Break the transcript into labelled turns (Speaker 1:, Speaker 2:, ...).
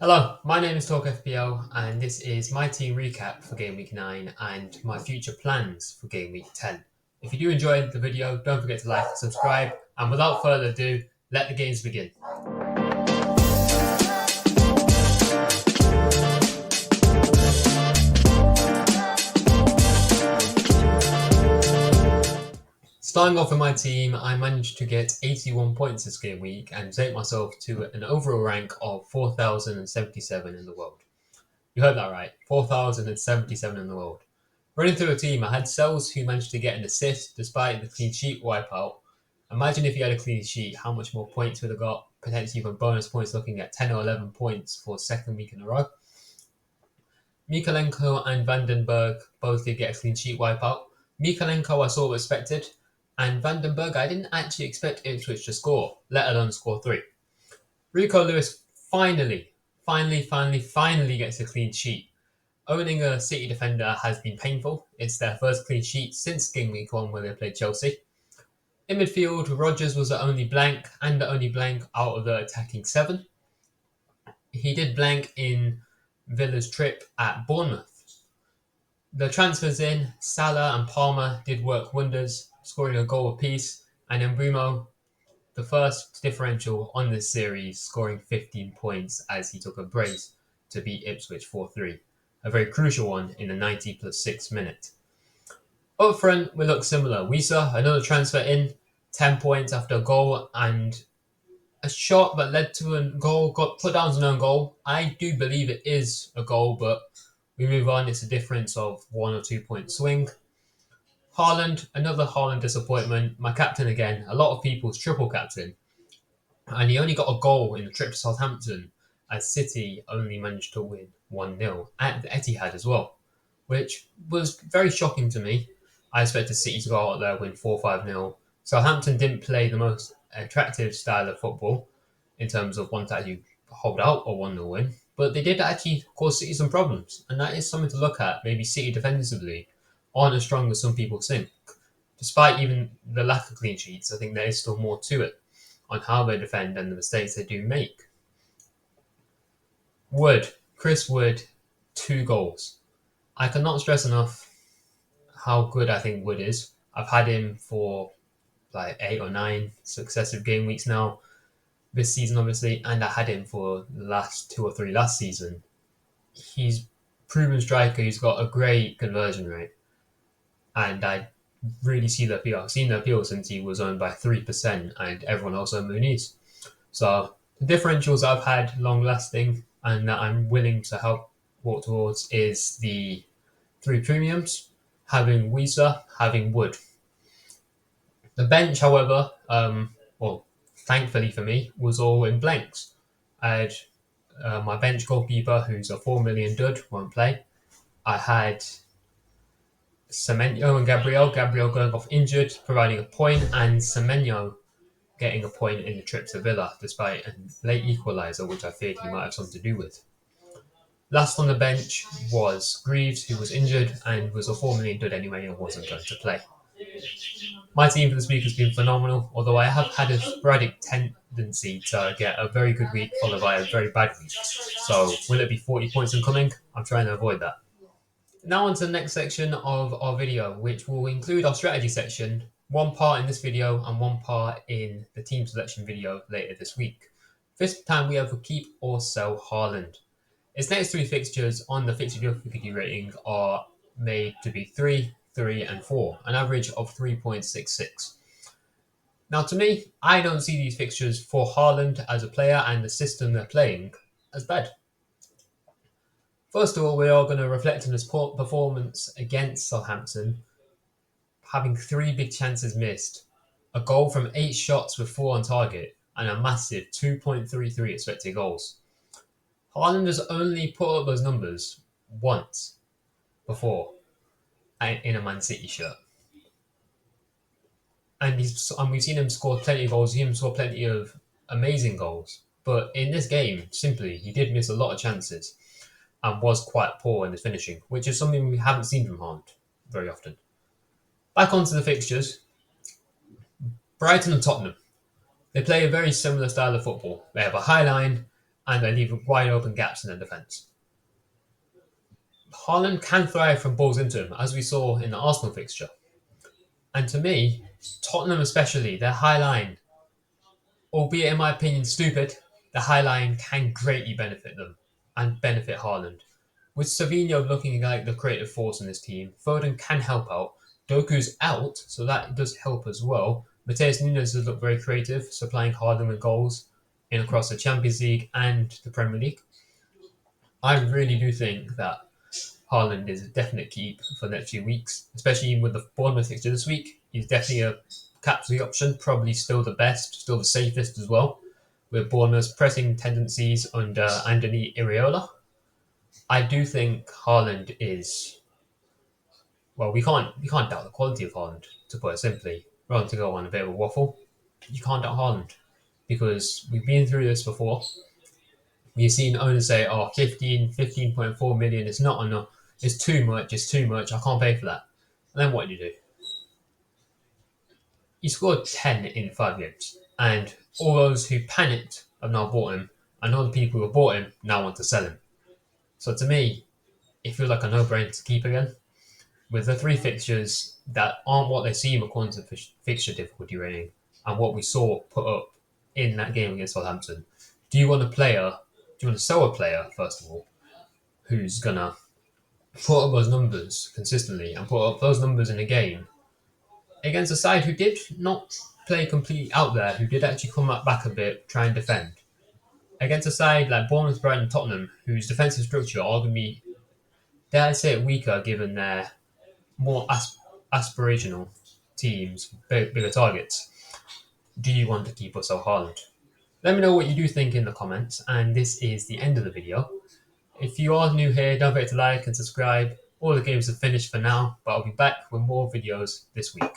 Speaker 1: Hello, my name is Talk FPL, and this is my team recap for Game Week 9 and my future plans for Game Week 10. If you do enjoy the video, don't forget to like and subscribe, and without further ado, let the games begin. Starting off with my team, I managed to get 81 points this game week and take myself to an overall rank of 4,077 in the world. You heard that right, 4,077 in the world. Running through the team, I had Cells who managed to get an assist despite the clean sheet wipeout. Imagine if he had a clean sheet, how much more points would have got, potentially even bonus points, looking at 10 or 11 points for second week in a row. Mikalenko and Vandenberg both did get a clean sheet wipeout. Mikalenko I sort of expected, and Vandenberg I didn't actually expect Ipswich to score, let alone score 3. Rico Lewis finally gets a clean sheet. Owning a City defender has been painful. It's their first clean sheet since game week 1 when they played Chelsea. In midfield, Rodgers was the only blank and the only blank out of the attacking 7. He did blank in Villa's trip at Bournemouth. The transfers in, Salah and Palmer did work wonders, scoring a goal apiece, and Mbeumo, the first differential on this series, scoring 15 points as he took a brace to beat Ipswich 4-3. A very crucial one in the 90 plus 6 minute. Up front, we look similar. Wisa, another transfer in, 10 points after a goal and a shot that led to a goal, got put down as an own goal. I do believe it is a goal, but we move on. It's a difference of 1 or 2 point swing. Haaland, another Haaland disappointment. My captain again, a lot of people's triple captain. And he only got a goal in the trip to Southampton as City only managed to win 1-0 at the Etihad as well, which was very shocking to me. I expected City to go out there, win 4-5-0. Southampton didn't play the most attractive style of football in terms of one to actually hold out or 1-0 win, but they did actually cause City some problems, and that is something to look at. Maybe City defensively aren't as strong as some people think. Despite even the lack of clean sheets, I think there is still more to it on how they defend and the mistakes they do make. Chris Wood, 2 goals. I cannot stress enough how good I think Wood is. I've had him for like 8 or 9 successive game weeks now, this season obviously, and I had him for the last 2 or 3 last season. He's proven striker, he's got a great conversion rate, and I really see the appeal. I've seen the appeal since he was owned by 3% and everyone else owned Muniz. So the differentials I've had long lasting and that I'm willing to help walk towards is the 3 premiums, having Wisa, having Wood. The bench, however, thankfully for me, was all in blanks. I had my bench goalkeeper, who's a 4 million dud, won't play. I had Semenyo and Gabriel going off injured, providing a point, and Semenyo getting a point in the trip to Villa, despite a late equaliser, which I feared he might have something to do with. Last on the bench was Greaves, who was injured and was a 4 million dud anyway and wasn't going to play. My team for this week has been phenomenal, although I have had a sporadic tendency to get a very good week followed by a very bad week. So will it be 40 points incoming? I'm trying to avoid that. Now on to the next section of our video, which will include our strategy section, one part in this video and one part in the team selection video later this week. This time we have a keep or sell Haaland. His next 3 fixtures on the fixture difficulty rating are made to be 3, 3 and 4, an average of 3.66. Now to me, I don't see these fixtures for Haaland as a player and the system they're playing as bad. First of all, we are going to reflect on his poor performance against Southampton, having 3 big chances missed, a goal from 8 shots with 4 on target, and a massive 2.33 expected goals. Haaland has only put up those numbers once before in a Man City shirt. And we've seen him score plenty of goals, seen him score plenty of amazing goals. But in this game, simply, he did miss a lot of chances and was quite poor in his finishing, which is something we haven't seen from Haaland very often. Back onto the fixtures. Brighton and Tottenham. They play a very similar style of football. They have a high line and they leave wide open gaps in the defence. Haaland can thrive from balls into him, as we saw in the Arsenal fixture. And to me, Tottenham especially, their high line, albeit in my opinion stupid, the high line can greatly benefit them and benefit Haaland. With Savinho looking like the creative force in this team, Foden can help out. Doku's out, so that does help as well. Mateus Nunes does look very creative, supplying Haaland with goals in across the Champions League and the Premier League. I really do think that Haaland is a definite keep for the next few weeks, especially with the Bournemouth fixture this week. He's definitely a captain option, probably still the best, still the safest as well, with Bournemouth's pressing tendencies under Anthony Iraola. I do think Haaland is, well, we can't doubt the quality of Haaland, to put it simply. Rather to go on a bit of a waffle, you can't doubt Haaland because we've been through this before. We've seen owners say, oh, 15.4 million is not enough. It's too much. I can't pay for that. And then what do you do? He scored 10 in 5 games. And all those who panicked have now bought him. And all the people who bought him now want to sell him. So to me, it feels like a no-brainer to keep again. With the 3 fixtures that aren't what they seem according to the fixture difficulty rating and what we saw put up in that game against Southampton, do you want to sell a player, first of all, who's going to put up those numbers consistently and put up those numbers in a game against a side who did not play completely out there, who did actually come up back a bit, try and defend, against a side like Bournemouth, Brighton, and Tottenham, whose defensive structure are going to be, dare I say it, weaker given their more aspirational teams, bigger targets. Do you want to keep or sell Haaland? Let me know what you do think in the comments, and this is the end of the video. If you are new here, don't forget to like and subscribe. All the games are finished for now, but I'll be back with more videos this week.